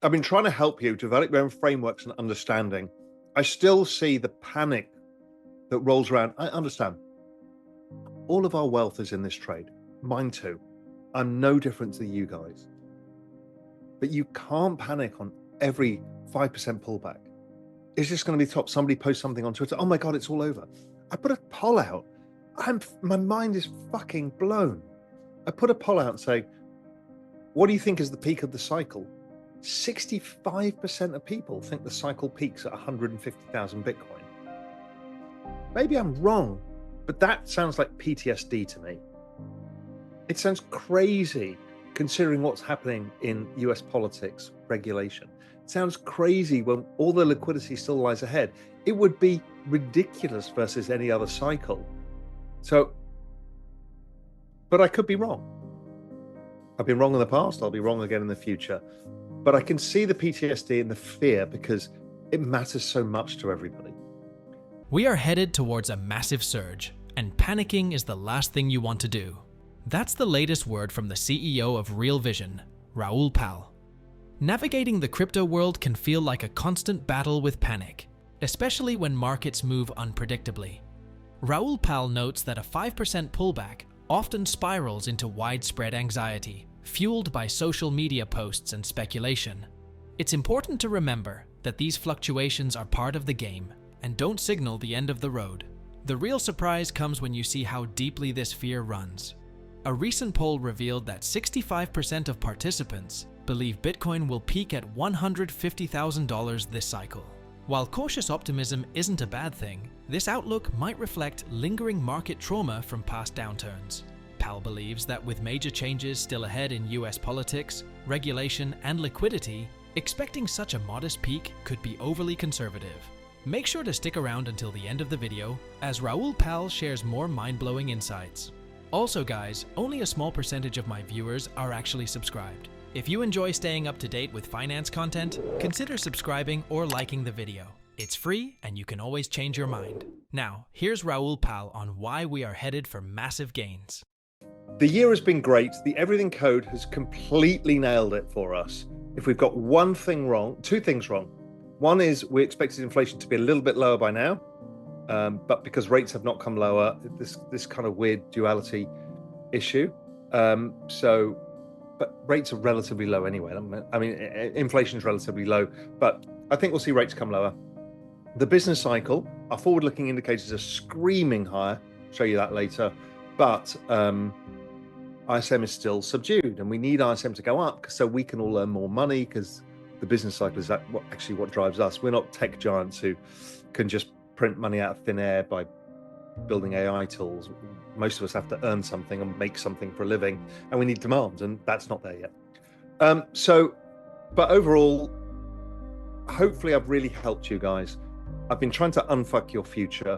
I've been trying to help you develop your own frameworks and understanding. I still see the panic that rolls around. I understand. All of our wealth is in this trade. Mine too. I'm no different to you guys. But you can't panic on every 5% pullback. It's just going to be top. Somebody posts something on Twitter. Oh my God, it's all over. I put a poll out. My mind is fucking blown. I put a poll out and say, what do you think is the peak of the cycle? 65% of people think the cycle peaks at 150,000 Bitcoin. Maybe I'm wrong, but that sounds like PTSD to me. It sounds crazy considering what's happening in US politics, regulation. It sounds crazy when all the liquidity still lies ahead. It would be ridiculous versus any other cycle. But I could be wrong. I've been wrong in the past, I'll be wrong again in the future. But I can see the PTSD and the fear because it matters so much to everybody. We are headed towards a massive surge, and panicking is the last thing you want to do. That's the latest word from the CEO of Real Vision, Raoul Pal. Navigating the crypto world can feel like a constant battle with panic, especially when markets move unpredictably. Raoul Pal notes that a 5% pullback often spirals into widespread anxiety, fueled by social media posts and speculation. It's important to remember that these fluctuations are part of the game and don't signal the end of the road. The real surprise comes when you see how deeply this fear runs. A recent poll revealed that 65% of participants believe Bitcoin will peak at $150,000 this cycle. While cautious optimism isn't a bad thing, this outlook might reflect lingering market trauma from past downturns. Pal believes that with major changes still ahead in US politics, regulation, and liquidity, expecting such a modest peak could be overly conservative. Make sure to stick around until the end of the video, as Raoul Pal shares more mind-blowing insights. Also guys, only a small percentage of my viewers are actually subscribed. If you enjoy staying up to date with finance content, consider subscribing or liking the video. It's free and you can always change your mind. Now, here's Raoul Pal on why we are headed for massive gains. The year has been great. The Everything Code has completely nailed it for us. If we've got one thing wrong, two things wrong. One is we expected inflation to be a little bit lower by now, but because rates have not come lower, this kind of weird duality issue. But rates are relatively low anyway. I mean, inflation is relatively low, but I think we'll see rates come lower. The business cycle, our forward-looking indicators are screaming higher. I'll show you that later. But ISM is still subdued, and we need ISM to go up so we can all earn more money, because the business cycle is actually what drives us. We're not tech giants who can just print money out of thin air by building AI tools. Most of us have to earn something and make something for a living, and we need demand, and that's not there yet. But overall, hopefully I've really helped you guys. I've been trying to unfuck your future.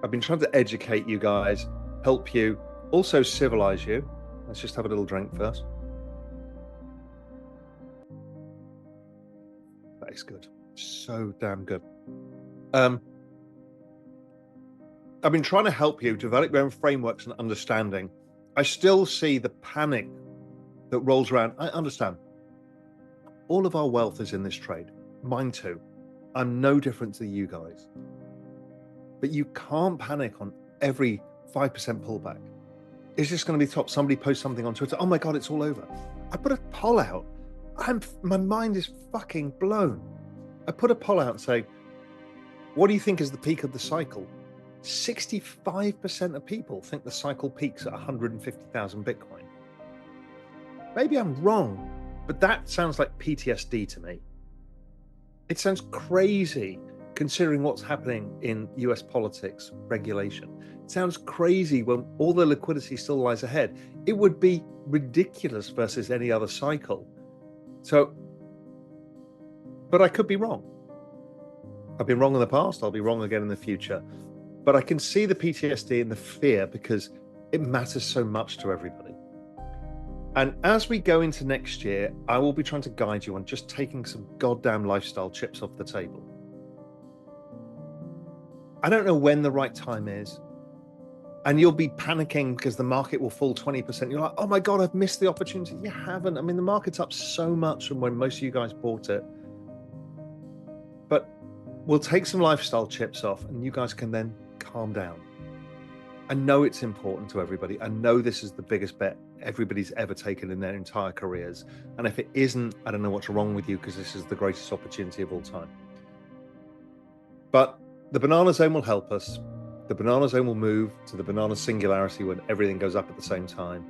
I've been trying to educate you guys, help you, also civilize you. Let's just have a little drink first. That is good. So damn good. I've been trying to help you develop your own frameworks and understanding. I still see the panic that rolls around. I understand. All of our wealth is in this trade. Mine too. I'm no different to you guys. But you can't panic on every 5% pullback. It's just going to be top. Somebody posts something on Twitter. Oh my God, it's all over. I put a poll out. My mind is fucking blown. I put a poll out and say, what do you think is the peak of the cycle? 65% of people think the cycle peaks at 150,000 Bitcoin. Maybe I'm wrong, but that sounds like PTSD to me. It sounds crazy considering what's happening in US politics, regulation. It sounds crazy when all the liquidity still lies ahead. It would be ridiculous versus any other cycle. But I could be wrong. I've been wrong in the past, I'll be wrong again in the future. But I can see the PTSD and the fear because it matters so much to everybody. And as we go into next year, I will be trying to guide you on just taking some goddamn lifestyle chips off the table. I don't know when the right time is. And you'll be panicking because the market will fall 20%. You're like, oh my God, I've missed the opportunity. You haven't. I mean, the market's up so much from when most of you guys bought it. But we'll take some lifestyle chips off and you guys can then calm down. I know it's important to everybody. I know this is the biggest bet everybody's ever taken in their entire careers. And if it isn't, I don't know what's wrong with you, because this is the greatest opportunity of all time. But the banana zone will help us. The banana zone will move to the banana singularity when everything goes up at the same time.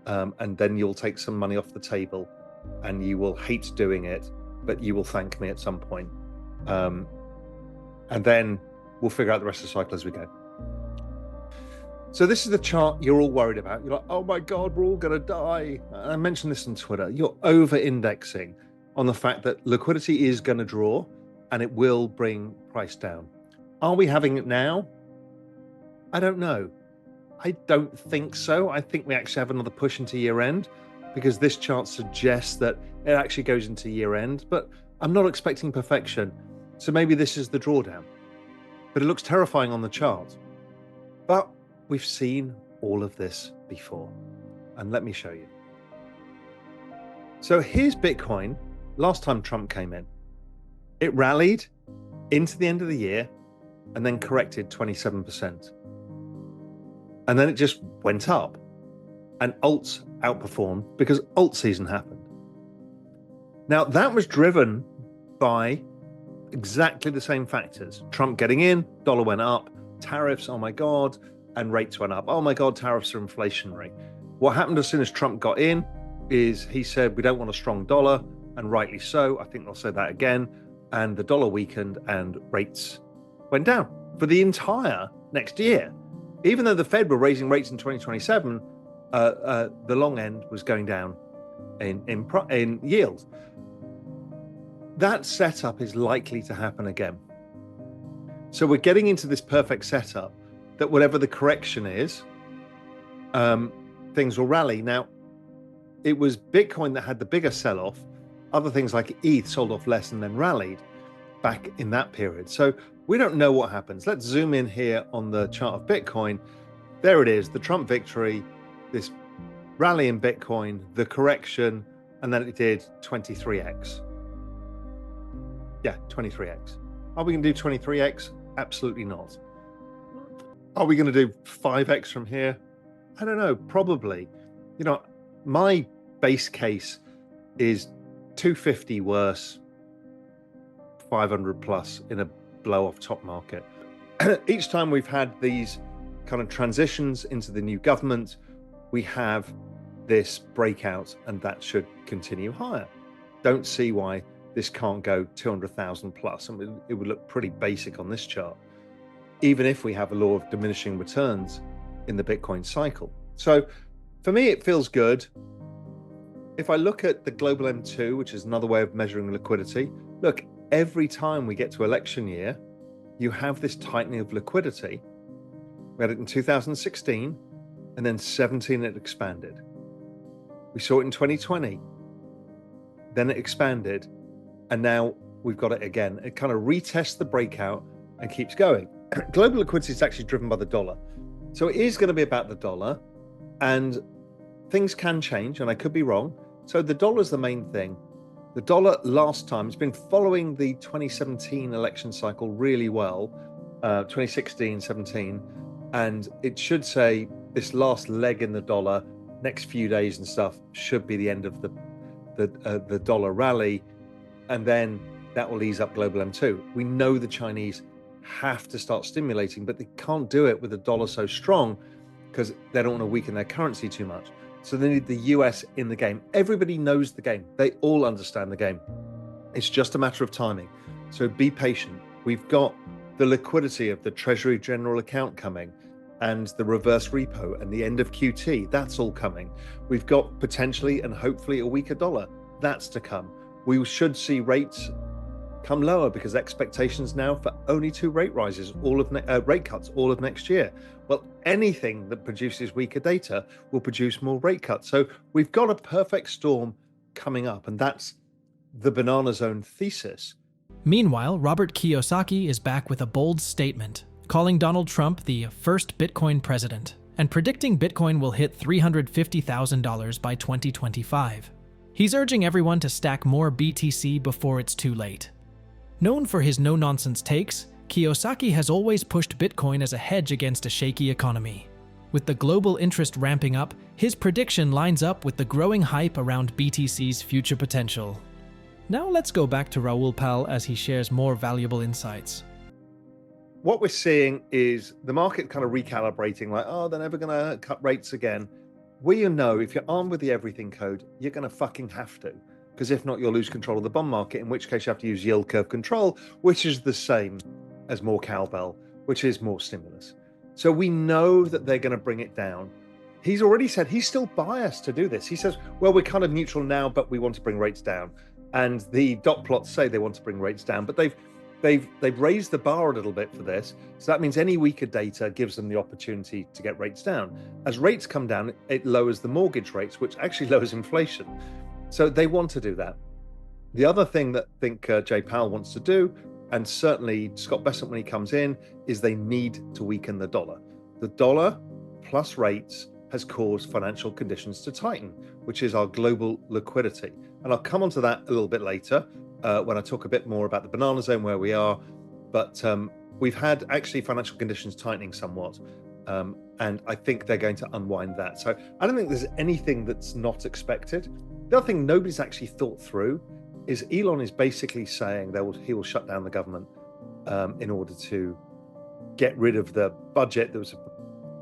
And then you'll take some money off the table and you will hate doing it, but you will thank me at some point. And then we'll figure out the rest of the cycle as we go. So this is the chart you're all worried about. You're like, oh my God, we're all going to die. I mentioned this on Twitter. You're over-indexing on the fact that liquidity is going to draw and it will bring price down. Are we having it now? I don't know. I don't think so. I think we actually have another push into year end because this chart suggests that it actually goes into year end, but I'm not expecting perfection. So maybe this is the drawdown, but it looks terrifying on the chart. But we've seen all of this before, and let me show you. So here's Bitcoin. Last time Trump came in, it rallied into the end of the year and then corrected 27%. And then it just went up, and alts outperformed because alt season happened. Now that was driven by exactly the same factors. Trump getting in, dollar went up, tariffs, oh my God, and rates went up. Oh my God, tariffs are inflationary. What happened as soon as Trump got in is he said, we don't want a strong dollar, and rightly so. I think they'll say that again. And the dollar weakened and rates went down for the entire next year. Even though the Fed were raising rates in 2027, the long end was going down in yield. That setup is likely to happen again. So we're getting into this perfect setup that whatever the correction is, things will rally. Now, it was Bitcoin that had the bigger sell-off. Other things like ETH sold off less and then rallied back in that period. So we don't know what happens. Let's zoom in here on the chart of Bitcoin. There it is, the Trump victory, this rally in Bitcoin, the correction, and then it did 23x. Yeah, 23x. Are we going to do 23x? Absolutely not. Are we going to do 5x from here? I don't know, probably. You know, my base case is 250 worse, 500 plus in a blow off top market. Each time we've had these kind of transitions into the new government, we have this breakout, and that should continue higher. Don't see why this can't go 200,000 plus. I mean, it would look pretty basic on this chart, even if we have a law of diminishing returns in the Bitcoin cycle. So for me, it feels good. If I look at the global M2, which is another way of measuring liquidity, look, every time we get to election year, you have this tightening of liquidity. We had it in 2016, and then 17 it expanded. We saw it in 2020, then it expanded, and now we've got it again. It kind of retests the breakout and keeps going. Global liquidity is actually driven by the dollar. So it is going to be about the dollar, and things can change, and I could be wrong. So the dollar is the main thing. The dollar last time, it's been following the 2017 election cycle really well, 2016, 17, and it should say this last leg in the dollar, next few days and stuff, should be the end of the dollar rally, and then that will ease up global M2. We know the Chinese have to start stimulating, but they can't do it with the dollar so strong because they don't want to weaken their currency too much. So they need the US in the game. Everybody knows the game. They all understand the game. It's just a matter of timing. So be patient. We've got the liquidity of the Treasury General account coming, and the reverse repo and the end of QT. That's all coming. We've got potentially and hopefully a weaker dollar. That's to come. We should see rates come lower because expectations now for only 2 rate rises, rate cuts all of next year. Well, anything that produces weaker data will produce more rate cuts. So we've got a perfect storm coming up, and that's the banana zone thesis. Meanwhile, Robert Kiyosaki is back with a bold statement. calling Donald Trump the first Bitcoin president, and predicting Bitcoin will hit $350,000 by 2025. He's urging everyone to stack more BTC before it's too late. Known for his no-nonsense takes, Kiyosaki has always pushed Bitcoin as a hedge against a shaky economy. With the global interest ramping up, his prediction lines up with the growing hype around BTC's future potential. Now let's go back to Raoul Pal as he shares more valuable insights. What we're seeing is the market kind of recalibrating, like, oh, they're never going to cut rates again. We know if you're armed with the everything code, you're going to fucking have to. Because if not, you'll lose control of the bond market, in which case you have to use yield curve control, which is the same as more cowbell, which is more stimulus. So we know that they're going to bring it down. He's already said he's still biased to do this. He says, well, we're kind of neutral now, but we want to bring rates down. And the dot plots say they want to bring rates down, but they've raised the bar a little bit for this. So that means any weaker data gives them the opportunity to get rates down. As rates come down, it lowers the mortgage rates, which actually lowers inflation. So they want to do that. The other thing that I think Jay Powell wants to do, and certainly Scott Bessent when he comes in, is they need to weaken the dollar. The dollar plus rates has caused financial conditions to tighten, which is our global liquidity. And I'll come onto that a little bit later when I talk a bit more about the banana zone where we are. But we've had actually financial conditions tightening somewhat. And I think they're going to unwind that. So I don't think there's anything that's not expected. The other thing nobody's actually thought through is Elon is basically saying he will shut down the government in order to get rid of the budget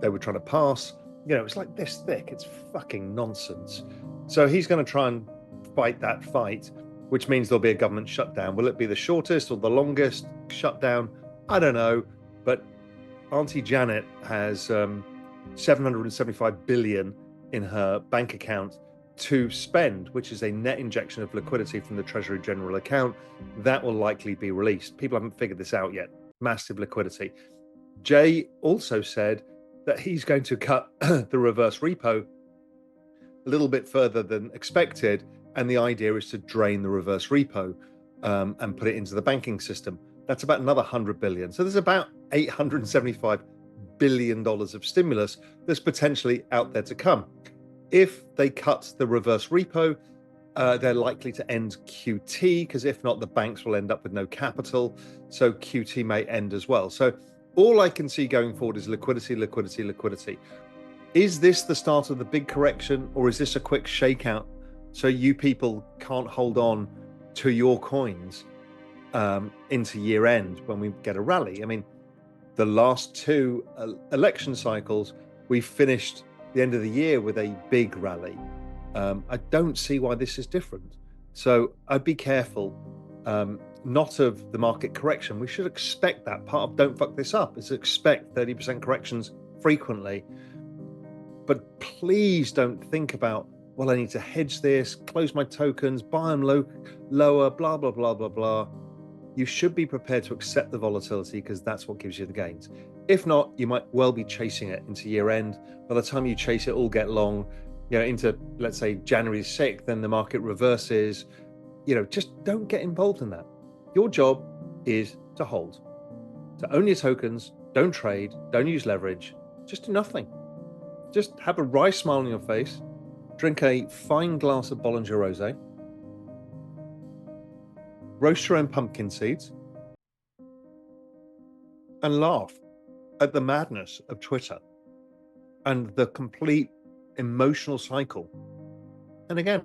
they were trying to pass. You know, it's like this thick. It's fucking nonsense. So he's going to try and fight that fight, which means there'll be a government shutdown. Will it be the shortest or the longest shutdown? I don't know. But Auntie Janet has 775 billion in her bank account to spend, which is a net injection of liquidity from the Treasury General account. That will likely be released. People haven't figured this out yet. Massive liquidity. Jay also said that he's going to cut the reverse repo a little bit further than expected. And the idea is to drain the reverse repo and put it into the banking system. That's about another 100 billion. So there's about $875 billion of stimulus that's potentially out there to come. If they cut the reverse repo, they're likely to end QT, because if not, the banks will end up with no capital. So QT may end as well. So all I can see going forward is liquidity, liquidity, liquidity. Is this the start of the big correction, or is this a quick shakeout so you people can't hold on to your coins into year end when we get a rally? I mean, the last two election cycles, we finished the end of the year with a big rally. I don't see why this is different. So I'd be careful, not of the market correction. We should expect that. Part of don't fuck this up is expect 30% corrections frequently. But please don't think about, well, I need to hedge this, close my tokens, buy them lower, blah, blah, blah, blah, blah. You should be prepared to accept the volatility, because that's what gives you the gains. If not, you might well be chasing it into year end. By the time you chase it all get long, into, let's say, January 6th, then the market reverses. Just don't get involved in that. Your job is to hold, to own your tokens, don't trade, don't use leverage, just do nothing. Just have a wry smile on your face, drink a fine glass of Bollinger Rosé, roast your own pumpkin seeds, and laugh at the madness of Twitter and the complete emotional cycle. And again,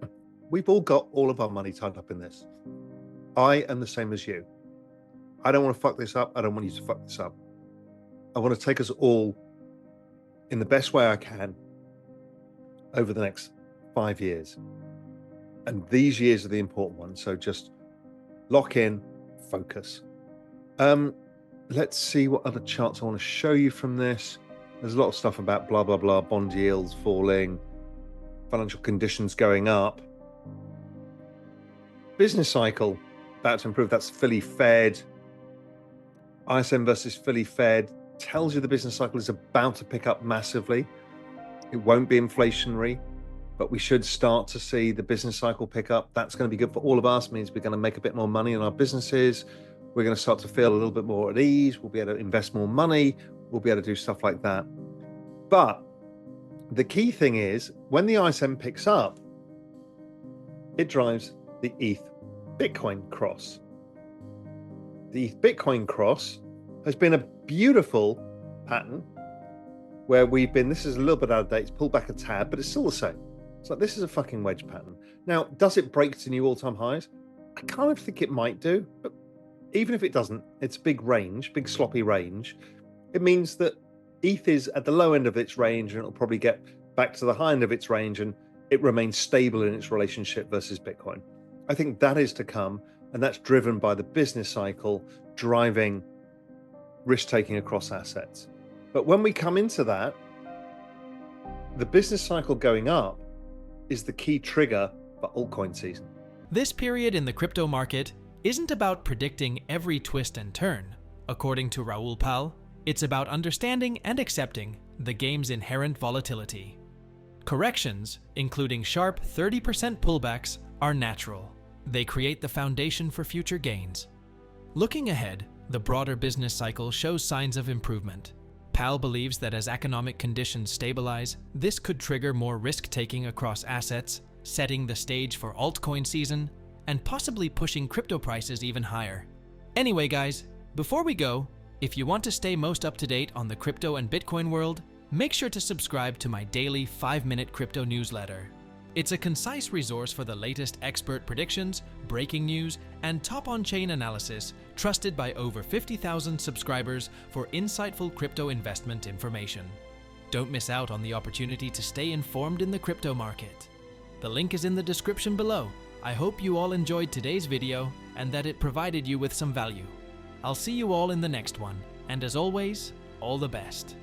we've all got all of our money tied up in this. I am the same as you. I don't want to fuck this up. I don't want you to fuck this up. I want to take us all in the best way I can over the next 5 years. And these years are the important ones. So just lock in, focus. Let's see what other charts I want to show you from this. There's a lot of stuff about blah, blah, blah, bond yields falling, financial conditions going up. Business cycle about to improve. That's Philly Fed. ISM versus Philly Fed tells you the business cycle is about to pick up massively. It won't be inflationary, but we should start to see the business cycle pick up. That's going to be good for all of us. It means we're going to make a bit more money in our businesses. We're going to start to feel a little bit more at ease. We'll be able to invest more money. We'll be able to do stuff like that. But the key thing is, when the ISM picks up, it drives the ETH Bitcoin cross. The ETH Bitcoin cross has been a beautiful pattern where this is a little bit out of date, it's pulled back a tad, but it's still the same. It's like, this is a fucking wedge pattern. Now, does it break to new all-time highs? I kind of think it might do, but even if it doesn't, it's a big range, big sloppy range. It means that ETH is at the low end of its range, and it'll probably get back to the high end of its range, and it remains stable in its relationship versus Bitcoin. I think that is to come, and that's driven by the business cycle driving risk-taking across assets. But when we come into that, the business cycle going up is the key trigger for altcoin season. This period in the crypto market isn't about predicting every twist and turn. According to Raoul Pal, it's about understanding and accepting the game's inherent volatility. Corrections, including sharp 30% pullbacks, are natural. They create the foundation for future gains. Looking ahead, the broader business cycle shows signs of improvement. Pal believes that as economic conditions stabilize, this could trigger more risk-taking across assets, setting the stage for altcoin season, and possibly pushing crypto prices even higher. Anyway guys, before we go, if you want to stay most up to date on the crypto and Bitcoin world, make sure to subscribe to my daily 5-minute crypto newsletter. It's a concise resource for the latest expert predictions, breaking news, and top-on-chain analysis trusted by over 50,000 subscribers for insightful crypto investment information. Don't miss out on the opportunity to stay informed in the crypto market. The link is in the description below. I hope you all enjoyed today's video and that it provided you with some value. I'll see you all in the next one, and as always, all the best.